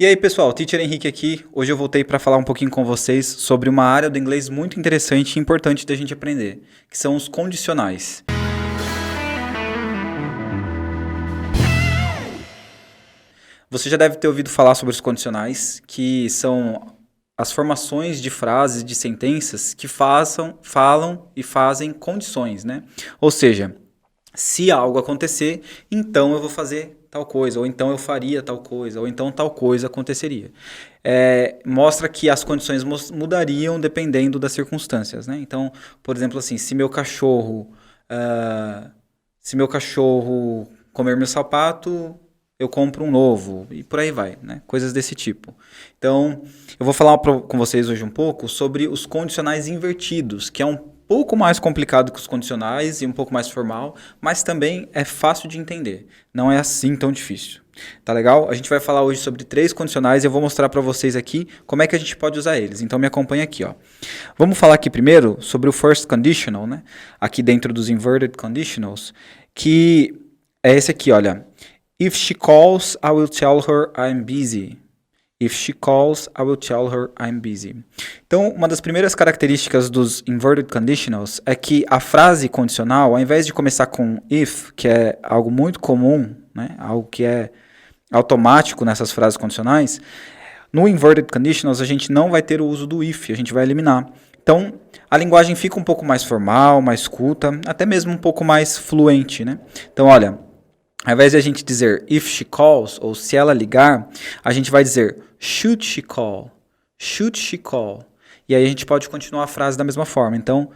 E aí pessoal, Teacher Henrique aqui. Hoje eu voltei para falar um pouquinho com vocês sobre uma área do inglês muito interessante e importante da gente aprender, que são os condicionais. Você já deve ter ouvido falar sobre os condicionais, que são as formações de frases, de sentenças que falam e fazem condições, né? Ou seja, se algo acontecer, então eu vou fazer tal coisa, ou então eu faria tal coisa, ou então tal coisa aconteceria. Mostra que as condições mudariam dependendo das circunstâncias, né? Então, por exemplo, assim, se meu cachorro comer meu sapato, eu compro um novo, e por aí vai, né? Coisas desse tipo. Então, eu vou falar com vocês hoje um pouco sobre os condicionais invertidos, que é um pouco mais complicado que os condicionais e um pouco mais formal, mas também é fácil de entender. Não é assim tão difícil. Tá legal? A gente vai falar hoje sobre 3 condicionais e eu vou mostrar para vocês aqui como é que a gente pode usar eles. Então me acompanha aqui, ó. Vamos falar aqui primeiro sobre o first conditional, né? Aqui dentro dos inverted conditionals, que é esse aqui, olha. If she calls, I will tell her I'm busy. If she calls, I will tell her I'm busy. Então, uma das primeiras características dos inverted conditionals é que a frase condicional, ao invés de começar com if, que é algo muito comum, né, algo que é automático nessas frases condicionais, no inverted conditionals a gente não vai ter o uso do if, a gente vai eliminar. Então, a linguagem fica um pouco mais formal, mais culta, até mesmo um pouco mais fluente, né? Então, olha, ao invés de a gente dizer if she calls, ou se ela ligar, a gente vai dizer should she call? Should she call? E aí a gente pode continuar a frase da mesma forma. Então,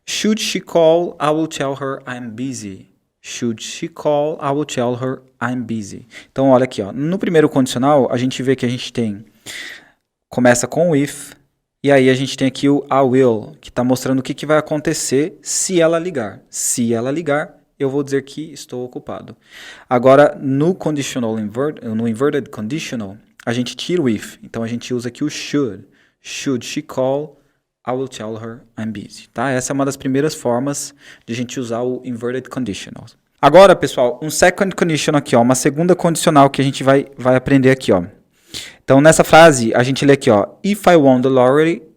should she call, I will tell her I'm busy. Should she call, I will tell her I'm busy. Então, olha aqui, ó. No primeiro condicional, a gente vê que a gente começa com o if, e aí a gente tem aqui o I will, que está mostrando o que vai acontecer se ela ligar. Se ela ligar, eu vou dizer que estou ocupado. Agora, no inverted conditional, a gente tira o if. Então, a gente usa aqui o should. Should she call, I will tell her I'm busy. Tá? Essa é uma das primeiras formas de a gente usar o inverted conditional. Agora, pessoal, um second conditional aqui, ó, uma segunda condicional que a gente vai aprender aqui, ó. Então, nessa frase, a gente lê aqui, ó, if I won the lottery,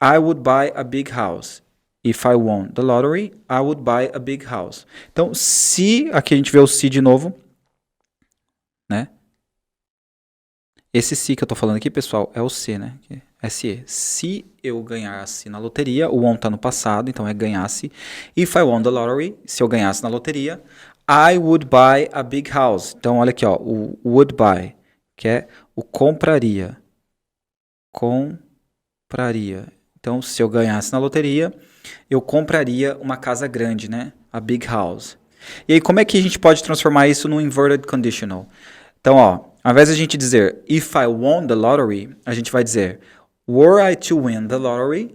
I would buy a big house. If I won the lottery, I would buy a big house. Então, se, aqui a gente vê o se de novo, né? Esse se que eu tô falando aqui, pessoal, é o se, né? SE. Se eu ganhasse na loteria, o won tá no passado, então é ganhasse. If I won the lottery, se eu ganhasse na loteria, I would buy a big house. Então, olha aqui, ó, o would buy, que é o compraria. Compraria. Então, se eu ganhasse na loteria, eu compraria uma casa grande, né? A big house. E aí, como é que a gente pode transformar isso num inverted conditional? Então, ó, ao invés de a gente dizer if I won the lottery, a gente vai dizer were I to win the lottery,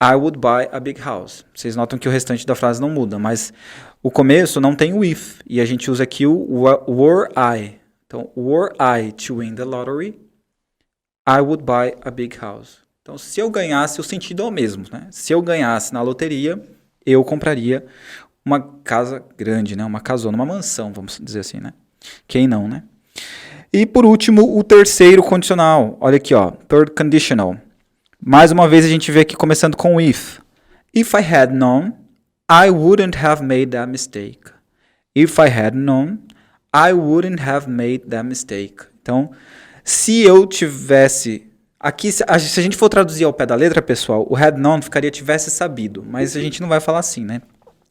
I would buy a big house. Vocês notam que o restante da frase não muda, mas o começo não tem o if, e a gente usa aqui o were I. Então, were I to win the lottery, I would buy a big house. Então, se eu ganhasse, o sentido é o mesmo, né? Se eu ganhasse na loteria, eu compraria uma casa grande, né? Uma casona, uma mansão, vamos dizer assim, né? Quem não, né? E por último, o terceiro condicional. Olha aqui, ó, third conditional. Mais uma vez a gente vê aqui começando com if. If I had known, I wouldn't have made that mistake. If I had known, I wouldn't have made that mistake. Então, se eu tivesse... Aqui, se a gente for traduzir ao pé da letra, pessoal, o had known ficaria tivesse sabido, mas a gente não vai falar assim, né?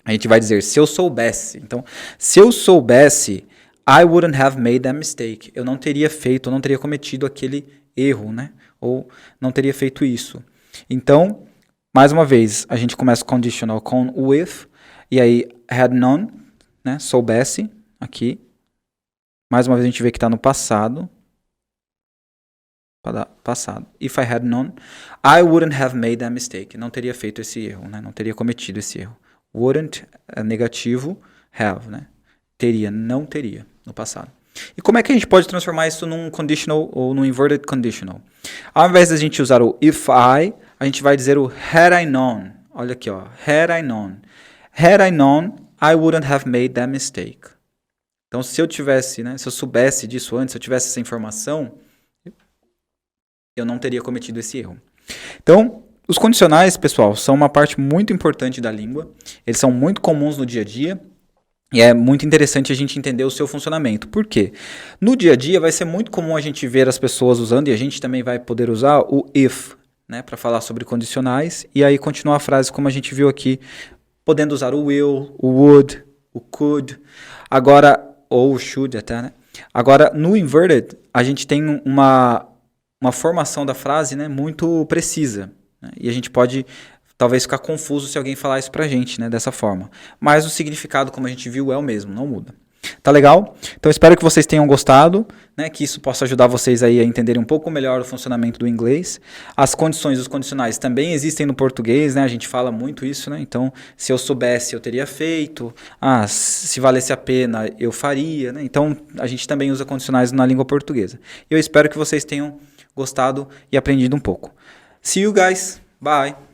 A gente vai dizer se eu soubesse. Então, se eu soubesse, I wouldn't have made that mistake. Eu não teria feito, eu não teria cometido aquele erro, né? Ou não teria feito isso. Então, mais uma vez, a gente começa o conditional com o if, e aí had known, né? Soubesse, aqui. Mais uma vez a gente vê que está no passado. Passado. If I had known, I wouldn't have made that mistake. Não teria feito esse erro, né? Não teria cometido esse erro. Wouldn't é negativo, have, né? Teria, não teria, no passado. E como é que a gente pode transformar isso num conditional ou num inverted conditional? Ao invés de a gente usar o if I, a gente vai dizer o had I known. Olha aqui, ó. Had I known. Had I known, I wouldn't have made that mistake. Então, se eu tivesse, né, se eu soubesse disso antes, se eu tivesse essa informação, eu não teria cometido esse erro. Então, os condicionais, pessoal, são uma parte muito importante da língua. Eles são muito comuns no dia a dia. E é muito interessante a gente entender o seu funcionamento. Por quê? No dia a dia vai ser muito comum a gente ver as pessoas usando, e a gente também vai poder usar o if, né, para falar sobre condicionais, e aí continuar a frase como a gente viu aqui, podendo usar o will, o would, o could, agora, ou o should até, né? Agora, no inverted, a gente tem uma formação da frase, né, muito precisa, né? E a gente pode talvez ficar confuso se alguém falar isso pra gente, né, dessa forma. Mas o significado, como a gente viu, é o mesmo, não muda. Tá legal? Então espero que vocês tenham gostado, né, que isso possa ajudar vocês aí a entenderem um pouco melhor o funcionamento do inglês. As condições, os condicionais também existem no português, né? A gente fala muito isso, né? Então, se eu soubesse, eu teria feito. Ah, se valesse a pena, eu faria, né? Então, a gente também usa condicionais na língua portuguesa. E eu espero que vocês tenham gostado e aprendido um pouco. See you guys. Bye.